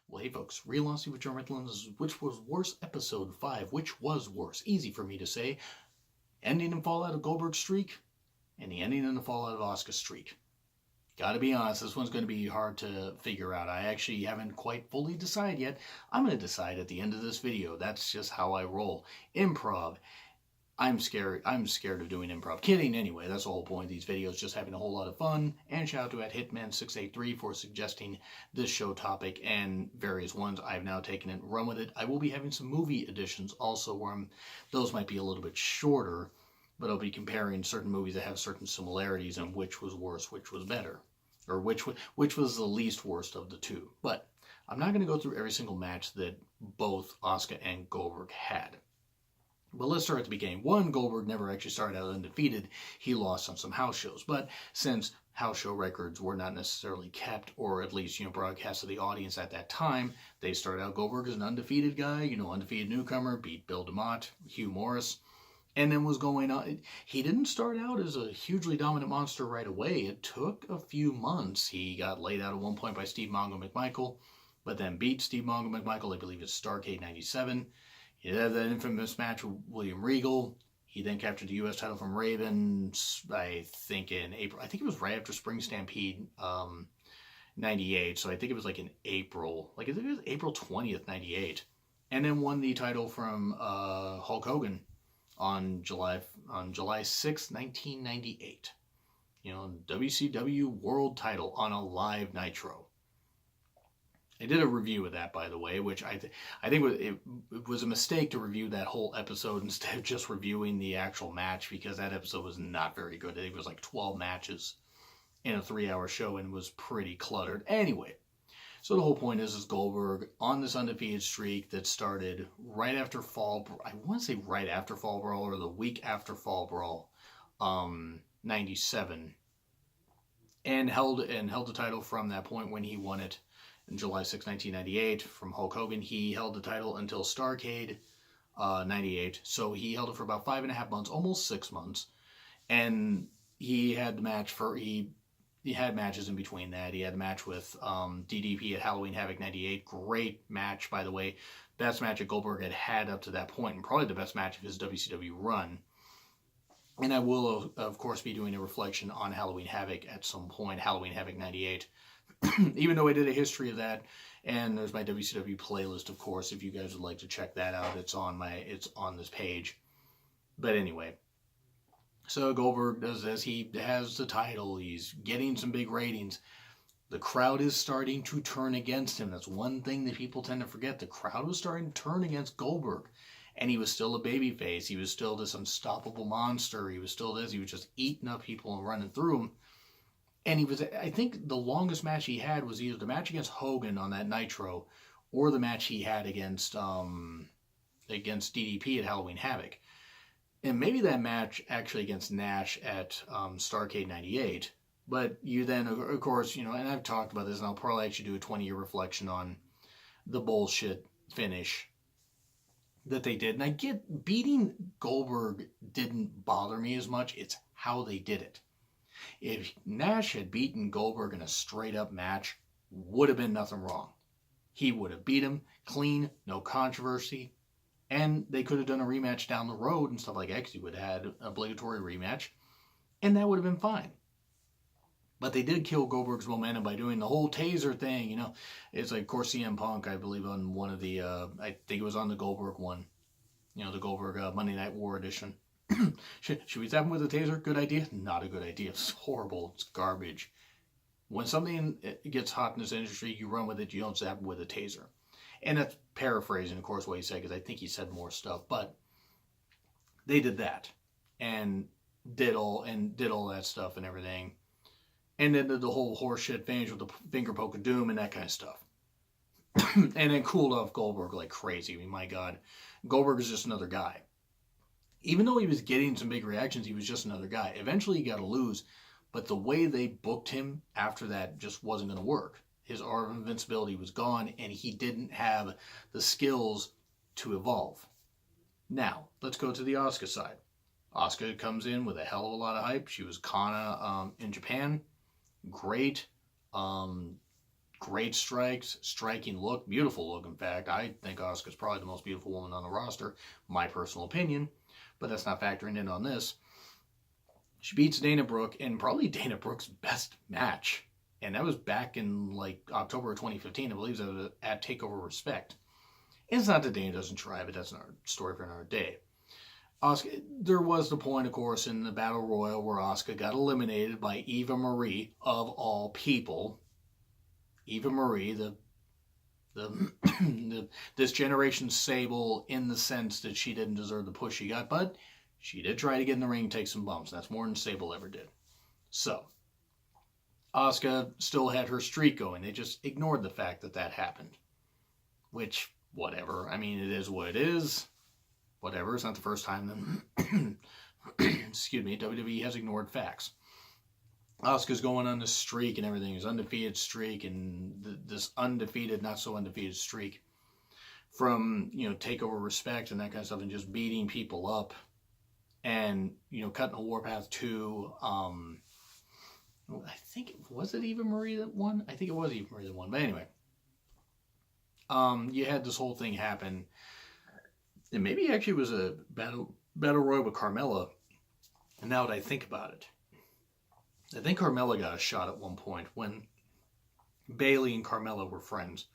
Well, hey folks, Real Honesty with John Rittland. This is Which Was Worse, Episode 5. Which was worse? Easy for me to say. Ending and fallout of Goldberg's streak, and the ending and the fallout of Asuka's streak. Gotta be honest, this one's going to be hard to figure out. I actually haven't quite fully decided yet. I'm going to decide at the end of this video. That's just how I roll. Improv. I'm scared of doing improv. Kidding anyway, that's the whole point of these videos, just having a whole lot of fun. And shout out to @Hitman683 for suggesting this show topic and various ones. I've now taken it and run with it. I will be having some movie editions also where those might be a little bit shorter, but I'll be comparing certain movies that have certain similarities and which was worse, which was better, or which was the least worst of the two. But I'm not going to go through every single match that both Asuka and Goldberg had. But let's start at the beginning. One, Goldberg never actually started out undefeated. He lost on some house shows. But since house show records were not necessarily kept, or at least, broadcast to the audience at that time, they started out Goldberg as an undefeated guy, undefeated newcomer, beat Bill DeMott, Hugh Morris, and then was going on. He didn't start out as a hugely dominant monster right away. It took a few months. He got laid out at one point by Steve Mongo McMichael, but then beat Steve Mongo McMichael, I believe it's Starrcade 97. He had that infamous match with William Regal. He then captured the U.S. title from Raven, I think in April. I think it was right after Spring Stampede 98. So I think it was like in April. I think it was April 20th, 98. And then won the title from Hulk Hogan on July 6th, 1998. WCW World title on a live Nitro. I did a review of that, by the way, which I think it was a mistake to review that whole episode instead of just reviewing the actual match, because that episode was not very good. I think it was like 12 matches in a 3-hour show and was pretty cluttered. Anyway, so the whole point is Goldberg on this undefeated streak that started right after Fall. I want to say right after Fall Brawl or the week after Fall Brawl, 97, and held the title from that point when he won it. In July 6, 1998, from Hulk Hogan. He held the title until Starrcade 98. So he held it for about 5.5 months, almost 6 months. And he had the match he had matches in between that. He had a match with DDP at Halloween Havoc 98. Great match, by the way. Best match that Goldberg had up to that point, and probably the best match of his WCW run. And I will, of course, be doing a reflection on Halloween Havoc at some point, Halloween Havoc 98. Even though I did a history of that, and there's my WCW playlist, of course, if you guys would like to check that out, it's on this page. But anyway, so Goldberg does this. He has the title. He's getting some big ratings. The crowd is starting to turn against him. That's one thing that people tend to forget. The crowd was starting to turn against Goldberg, and he was still a babyface. He was still this unstoppable monster. He was still this. He was just eating up people and running through them. And he was, I think the longest match he had was either the match against Hogan on that Nitro or the match he had against DDP at Halloween Havoc. And maybe that match actually against Nash at Starrcade 98. But you then, of course, and I've talked about this, and I'll probably actually do a 20-year reflection on the bullshit finish that they did. And I get beating Goldberg didn't bother me as much. It's how they did it. If Nash had beaten Goldberg in a straight-up match, would have been nothing wrong. He would have beat him clean, no controversy, and they could have done a rematch down the road and stuff like that, because he would have had an obligatory rematch, and that would have been fine. But they did kill Goldberg's momentum by doing the whole taser thing, It's like, of course, CM Punk, I believe, on one of the, I think it was on the Goldberg one, the Goldberg Monday Night War edition. Should we zap him with a taser? Good idea? Not a good idea. It's horrible. It's garbage. When something gets hot in this industry, you run with it. You don't zap him with a taser. And that's paraphrasing, of course, what he said, because I think he said more stuff. But they did that and did all that stuff and everything. And then did the whole horseshit finish with the finger poke of doom and that kind of stuff. And then cooled off Goldberg like crazy. I mean, my God, Goldberg is just another guy. Even though he was getting some big reactions, he was just another guy. Eventually, he got to lose, but the way they booked him after that just wasn't going to work. His aura of invincibility was gone, and he didn't have the skills to evolve. Now, let's go to the Asuka side. Asuka comes in with a hell of a lot of hype. She was Kana in Japan. Great. great strikes, striking look, beautiful look, in fact. I think Asuka's probably the most beautiful woman on the roster, my personal opinion, but that's not factoring in on this. She beats Dana Brooke in probably Dana Brooke's best match. And that was back in like October of 2015. I believe that was at TakeOver Respect. And it's not that Dana doesn't try, but that's another story for another day. Asuka, there was the point, of course, in the Battle Royal where Asuka got eliminated by Eva Marie, of all people. Eva Marie, this generation's Sable, in the sense that she didn't deserve the push she got, but she did try to get in the ring and take some bumps. That's more than Sable ever did. So, Asuka still had her streak going. They just ignored the fact that that happened. Which, whatever. I mean, it is what it is. Whatever. It's not the first time that, excuse me, WWE has ignored facts. Asuka's going on this streak and everything. His undefeated streak and this undefeated, not so undefeated streak. From, TakeOver Respect and that kind of stuff, and just beating people up. And, cutting a Warpath to, I think, was it Eva Marie that won? I think it was Eva Marie that won. But anyway, you had this whole thing happen. And maybe it actually was a battle royal with Carmella. And now that I think about it, I think Carmella got a shot at one point when Bayley and Carmella were friends.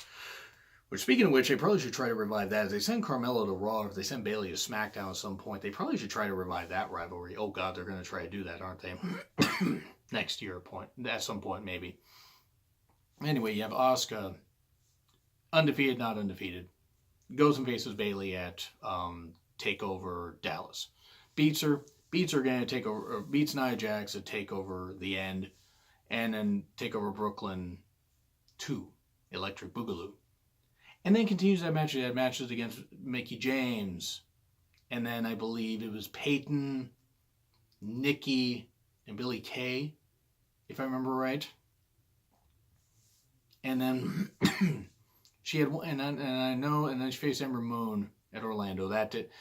Which, speaking of which, they probably should try to revive that. If they send Carmella to Raw, if they send Bayley to SmackDown at some point, they probably should try to revive that rivalry. Oh God, they're going to try to do that, aren't they? Next year, at some point, maybe. Anyway, you have Asuka, undefeated, not undefeated, goes and faces Bayley at TakeOver Dallas. Beats her again at TakeOver, or beats Nia Jax at TakeOver The End, and then TakeOver Brooklyn 2, Electric Boogaloo. And then continues that match. They had matches against Mickie James. And then I believe it was Peyton, Nikki, and Billie Kay, if I remember right. And then she had, and I know, and then she faced Ember Moon at Orlando. It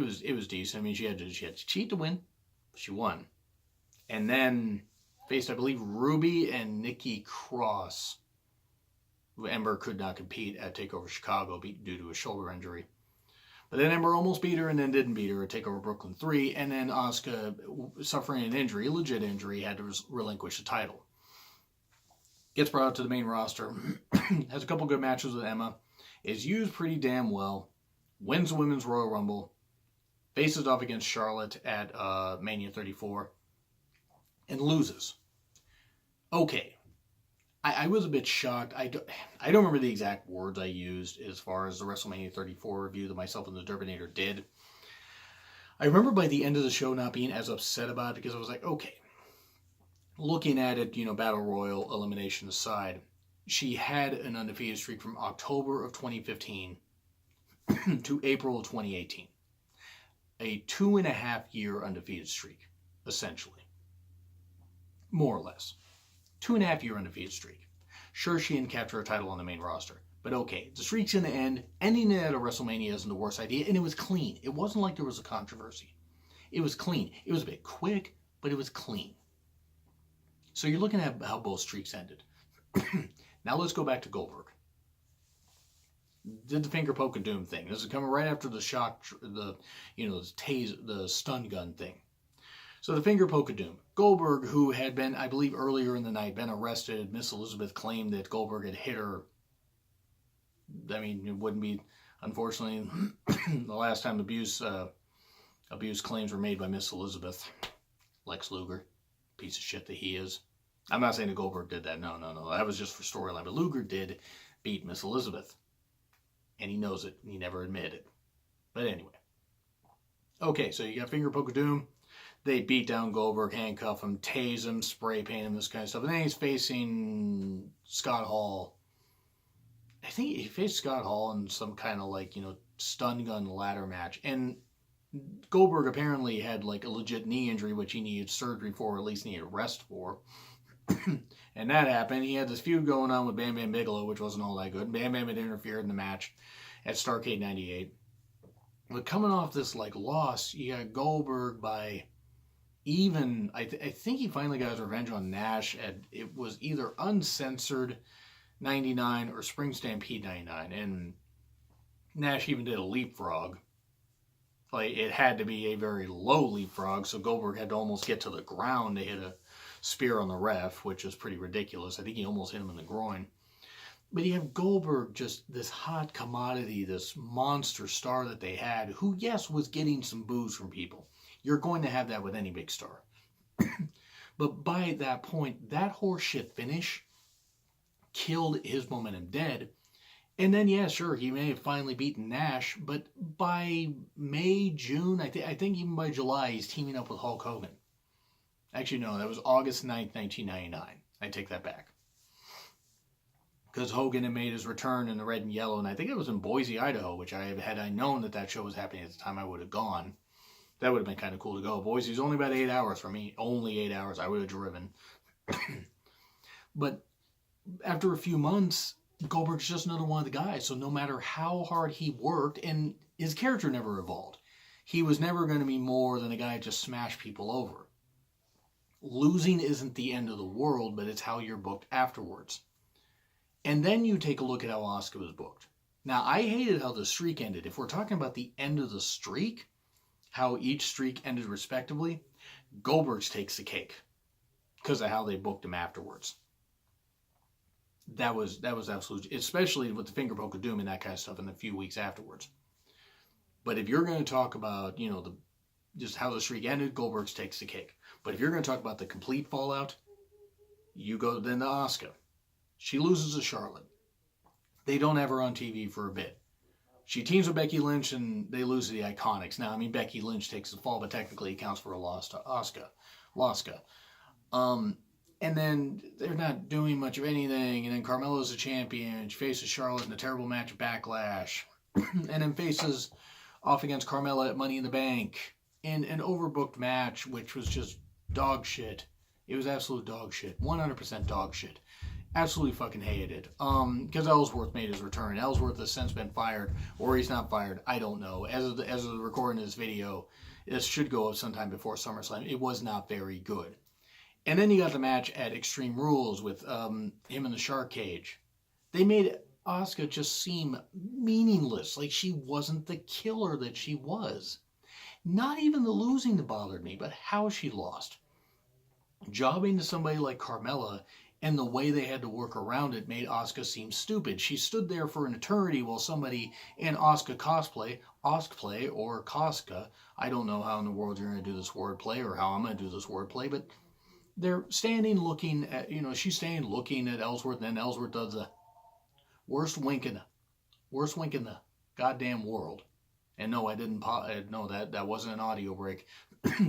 was decent. I mean, she had to cheat to win, but she won. And then faced, I believe, Ruby and Nikki Cross. Ember could not compete at TakeOver Chicago due to a shoulder injury. But then Ember almost beat her and then didn't beat her at TakeOver Brooklyn 3. And then Asuka, suffering an injury, a legit injury, had to relinquish the title. Gets brought up to the main roster. Has a couple good matches with Emma. Is used pretty damn well. Wins the Women's Royal Rumble. Faces off against Charlotte at Mania 34. And loses. Okay. I was a bit shocked. I don't remember the exact words I used as far as the WrestleMania 34 review that myself and the Derbinator did. I remember by the end of the show not being as upset about it because I was like, okay. Looking at it, Battle Royal elimination aside, she had an undefeated streak from October of 2015 to April of 2018. A 2.5-year undefeated streak, essentially. More or less. 2.5-year undefeated streak. Sure, she didn't capture a title on the main roster. But okay, the streak's going to end. Ending it at a WrestleMania isn't the worst idea. And it was clean. It wasn't like there was a controversy. It was clean. It was a bit quick, but it was clean. So you're looking at how both streaks ended. Now let's go back to Goldberg. Did the finger poke of doom thing. This is coming right after the shock, the stun gun thing. So the finger poke of doom. Goldberg, who had been, I believe earlier in the night, been arrested. Miss Elizabeth claimed that Goldberg had hit her. I mean, it wouldn't be, unfortunately, the last time abuse claims were made by Miss Elizabeth. Lex Luger, piece of shit that he is. I'm not saying that Goldberg did that. No. That was just for storyline. But Luger did beat Miss Elizabeth. And he knows it. And he never admitted it. But anyway. Okay, so you got finger poke of doom. They beat down Goldberg, handcuff him, tase him, spray paint him, this kind of stuff. And then he's facing Scott Hall. I think he faced Scott Hall in some kind of stun gun ladder match. And Goldberg apparently had a legit knee injury, which he needed surgery for, or at least needed rest for. And that happened. He had this feud going on with Bam Bam Bigelow, which wasn't all that good. Bam Bam had interfered in the match at Starrcade 98. But coming off this loss, you got Goldberg by even, I think he finally got his revenge on Nash. It was either uncensored '99 or Spring Stampede '99, and Nash even did a leapfrog. Like, it had to be a very low leapfrog, so Goldberg had to almost get to the ground to hit a spear on the ref, which is pretty ridiculous. I think he almost hit him in the groin. But you have Goldberg, just this hot commodity, this monster star that they had, who, yes, was getting some boos from people. You're going to have that with any big star. But by that point, that horseshit finish killed his momentum dead. And then, yeah, sure, he may have finally beaten Nash, but by May, June, I think even by July, he's teaming up with Hulk Hogan. Actually, no, that was August 9th, 1999. I take that back. Because Hogan had made his return in the red and yellow, and I think it was in Boise, Idaho, which had I known that show was happening at the time, I would have gone. That would have been kind of cool to go. Boise's only about 8 hours from me. Only 8 hours. I would have driven. But after a few months, Goldberg's just another one of the guys. So no matter how hard he worked, and his character never evolved, he was never going to be more than a guy that just smashed people over. Losing isn't the end of the world, but it's how you're booked afterwards. And then you take a look at how Asuka was booked. Now, I hated how the streak ended. If we're talking about the end of the streak, how each streak ended respectively, Goldberg's takes the cake because of how they booked him afterwards. That was absolutely, especially with the finger poke of doom and that kind of stuff in the few weeks afterwards. But if you're going to talk about, just how the streak ended, Goldberg's takes the cake. But if you're going to talk about the complete fallout, you go then to Asuka. She loses to Charlotte. They don't have her on TV for a bit. She teams with Becky Lynch and they lose to the Iconics. Now, Becky Lynch takes the fall, but technically it counts for a loss to Asuka. And then they're not doing much of anything. And then Carmella's a champion. She faces Charlotte in a terrible match at Backlash. And then faces off against Carmella at Money in the Bank in an overbooked match, which was just dog shit. It was absolute dog shit. 100% dog shit. Absolutely fucking hated it. Because Ellsworth made his return. Ellsworth has since been fired, or he's not fired. I don't know. As of the recording of this video, this should go up sometime before SummerSlam. It was not very good. And then you got the match at Extreme Rules with him in the shark cage. They made Asuka just seem meaningless, like she wasn't the killer that she was. Not even the losing that bothered me, but how she lost. Jobbing to somebody like Carmella and the way they had to work around it made Asuka seem stupid. She stood there for an eternity while somebody in Asuka cosplay, or Koska, I don't know how in the world you're going to do this wordplay or how I'm going to do this wordplay, but they're standing looking at, she's standing looking at Ellsworth, and then Ellsworth does the worst wink in the goddamn world. And no, I didn't no, that wasn't an audio break.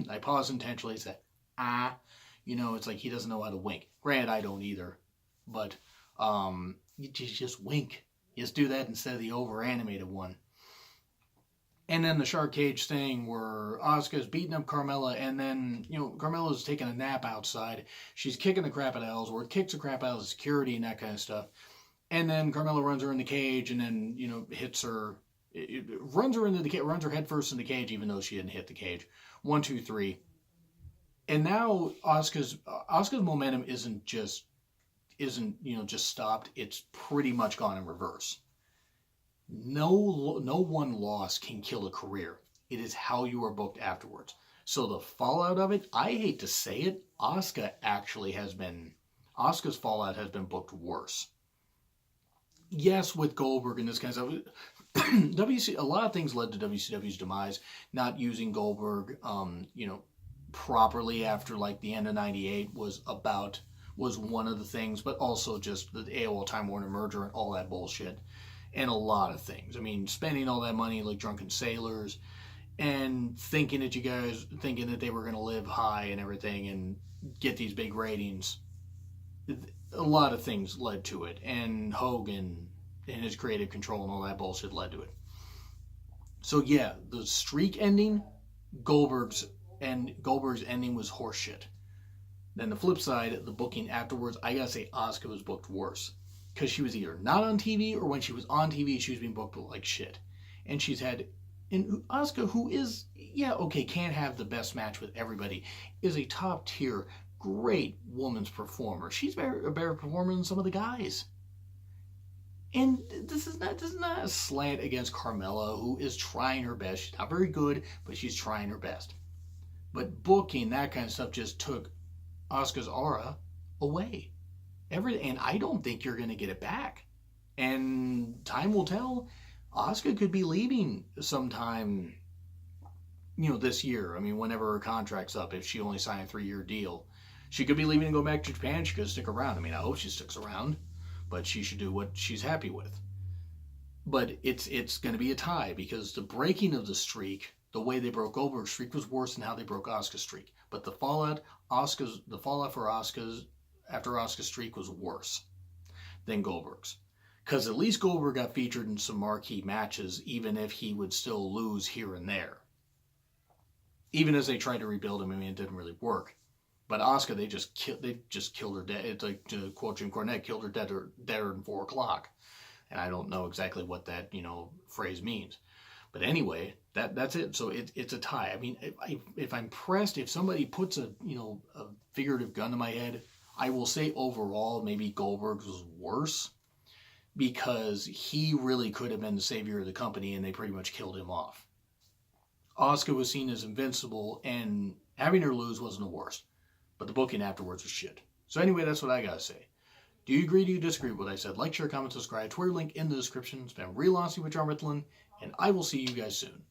I paused intentionally and said, it's like he doesn't know how to wink. Granted, I don't either. But you just wink. Just do that instead of the over-animated one. And then the shark cage thing where Asuka's beating up Carmella, and then, Carmella's taking a nap outside. She's kicking the crap out of Ellsworth, kicks the crap out of the security and that kind of stuff. And then Carmella runs her in the cage and then, hits her. Runs her head first in the cage, even though she didn't hit the cage. 1, 2, 3. And now Asuka's momentum isn't just stopped. It's pretty much gone in reverse. No one loss can kill a career. It is how you are booked afterwards. So the fallout of it, I hate to say it, Asuka's fallout has been booked worse. Yes, with Goldberg and this kind of stuff. A lot of things led to WCW's demise. Not using Goldberg, properly after like the end of '98 was one of the things, but also just the AOL Time Warner merger and all that bullshit, and a lot of things. Spending all that money like drunken sailors, and thinking that they were going to live high and everything and get these big ratings. A lot of things led to it, and Hogan and his creative control and all that bullshit led to it. So yeah, the streak ending, Goldberg's ending was horseshit. Then the flip side, the booking afterwards, I gotta say Asuka was booked worse. Because she was either not on TV, or when she was on TV, she was being booked like shit. And Asuka, who is, can't have the best match with everybody, is a top tier, great woman's performer. She's a better performer than some of the guys. And this is not a slant against Carmella, who is trying her best. She's not very good, but she's trying her best. But booking that kind of stuff just took Asuka's aura away. And I don't think you're going to get it back. And time will tell. Asuka could be leaving sometime, this year. I mean, whenever her contract's up, if she only signed a 3-year deal. She could be leaving and go back to Japan. She could stick around. I mean, I hope she sticks around, but she should do what she's happy with. But it's going to be a tie because the breaking of the streak, the way they broke Goldberg's streak, was worse than how they broke Asuka's streak. But the fallout for Asuka's after Asuka's streak was worse than Goldberg's. Because at least Goldberg got featured in some marquee matches, even if he would still lose here and there. Even as they tried to rebuild him, I mean, it didn't really work. But Asuka, they just killed her dead. It's like, to quote Jim Cornette, killed her deader than 4 o'clock. And I don't know exactly what that, phrase means. But anyway, that's it. So it's a tie. I mean, if I'm pressed, if somebody puts a figurative gun to my head, I will say overall maybe Goldberg's was worse because he really could have been the savior of the company and they pretty much killed him off. Asuka was seen as invincible and having her lose wasn't the worst. But the booking afterwards was shit. So anyway, that's what I gotta say. Do you agree? Do you disagree with what I said? Like, share, comment, subscribe. Twitter link in the description. It's been real awesome with John Ritlin, and I will see you guys soon.